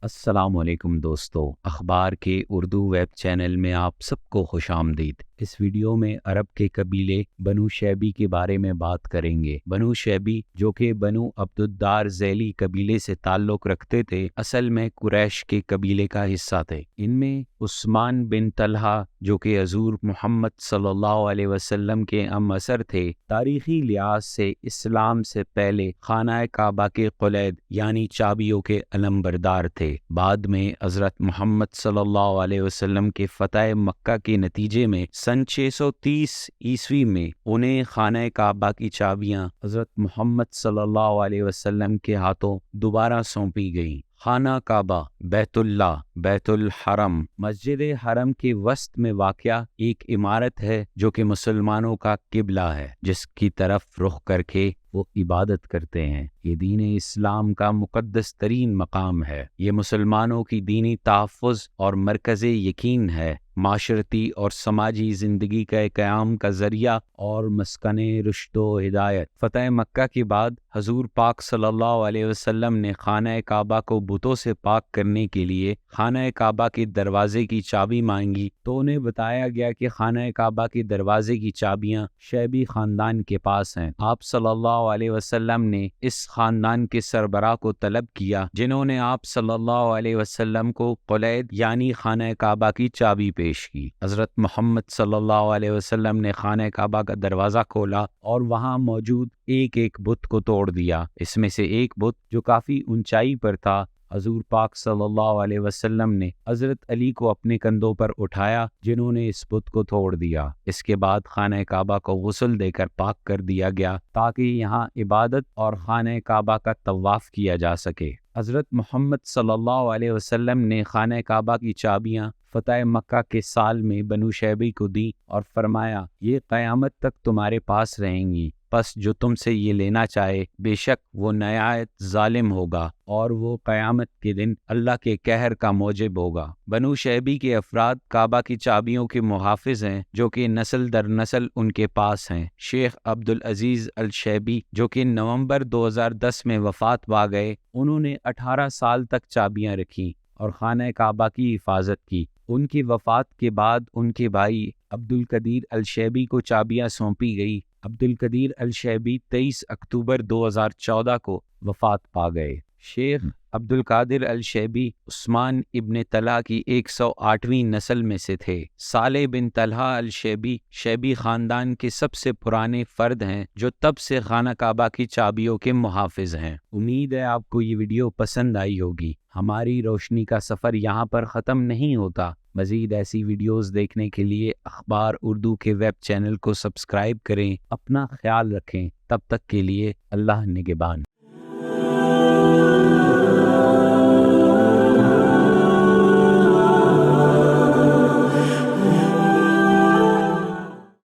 السلام علیکم دوستو، اخبار کے اردو ویب چینل میں آپ سب کو خوش آمدید۔ اس ویڈیو میں عرب کے قبیلے بنو شیبی کے بارے میں بات کریں گے۔ بنو شیبی جو کہ بنو عبدالدار ذیلی قبیلے سے تعلق رکھتے تھے، اصل میں قریش کے قبیلے کا حصہ تھے۔ ان میں عثمان بن طلحہ جو کہ حضور محمد صلی اللہ علیہ وسلم کے ام اثر تھے، تاریخی لحاظ سے اسلام سے پہلے خانہ کعبہ کے قلید یعنی چابیوں کے علمبردار تھے۔ بعد میں حضرت محمد صلی اللہ علیہ وسلم کے فتح مکہ کے نتیجے میں سن 630 عیسوی میں انہیں خانہ کعبہ کی چابیاں حضرت محمد صلی اللہ علیہ وسلم کے ہاتھوں دوبارہ سونپی گئیں۔ خانہ کعبہ بیت اللہ، بیت الحرم، مسجد حرم کے وسط میں واقع ایک عمارت ہے جو کہ مسلمانوں کا قبلہ ہے، جس کی طرف رخ کر کے وہ عبادت کرتے ہیں۔ یہ دین اسلام کا مقدس ترین مقام ہے۔ یہ مسلمانوں کی دینی تحفظ اور مرکز یقین ہے، معاشرتی اور سماجی زندگی کا قیام کا ذریعہ اور مسکن رشد و ہدایت۔ فتح مکہ کے بعد حضور پاک صلی اللہ علیہ وسلم نے خانہ کعبہ کو بتوں سے پاک کرنے کے لیے خانہ کعبہ کے دروازے کی چابی مانگی تو انہیں بتایا گیا کہ خانہ کعبہ کے دروازے کی چابیاں شیبی خاندان کے پاس ہیں۔ آپ صلی اللہ علیہ وسلم نے اس خاندان کے سربراہ کو طلب کیا، جنہوں نے آپ صلی اللہ علیہ وسلم کو قلید یعنی خانہ کعبہ کی چابی پیش کی۔ حضرت محمد صلی اللہ علیہ وسلم نے خانہ کعبہ کا دروازہ کھولا اور وہاں موجود ایک بت کو توڑ دیا۔ اس میں سے ایک بت جو کافی اونچائی پر تھا، حضور پاک صلی اللہ علیہ وسلم نے حضرت علی کو اپنے کندھوں پر اٹھایا، جنہوں نے اس بت کو توڑ دیا۔ اس کے بعد خانہ کعبہ کو غسل دے کر پاک کر دیا گیا تاکہ یہاں عبادت اور خانہ کعبہ کا طواف کیا جا سکے۔ حضرت محمد صلی اللہ علیہ وسلم نے خانہ کعبہ کی چابیاں فتح مکہ کے سال میں بنو شیبی کو دی اور فرمایا، یہ قیامت تک تمہارے پاس رہیں گی، پس جو تم سے یہ لینا چاہے بے شک وہ نہایت ظالم ہوگا اور وہ قیامت کے دن اللہ کے قہر کا موجب ہوگا۔ بنو شیبی کے افراد کعبہ کی چابیوں کے محافظ ہیں جو کہ نسل در نسل ان کے پاس ہیں۔ شیخ عبدالعزیز الشیبی جو کہ نومبر 2010 میں وفات پا گئے، انہوں نے 18 سال تک چابیاں رکھیں اور خانہ کعبہ کی حفاظت کی۔ ان کی وفات کے بعد ان کے بھائی عبدالقدیر الشیبی کو چابیاں سونپی گئی۔ عبدالقدیر الشیبی 23 اکتوبر 2014 کو وفات پا گئے۔ شیخ عبدالقادر الشیبی عثمان ابن طلحہ کی 108ویں نسل میں سے تھے۔ صالح بن طلحہ الشیبی شیبی خاندان کے سب سے پرانے فرد ہیں جو تب سے خانہ کعبہ کی چابیوں کے محافظ ہیں۔ امید ہے آپ کو یہ ویڈیو پسند آئی ہوگی۔ ہماری روشنی کا سفر یہاں پر ختم نہیں ہوتا۔ مزید ایسی ویڈیوز دیکھنے کے لیے اخبار اردو کے ویب چینل کو سبسکرائب کریں۔ اپنا خیال رکھیں۔ تب تک کے لیے اللہ نگہبان۔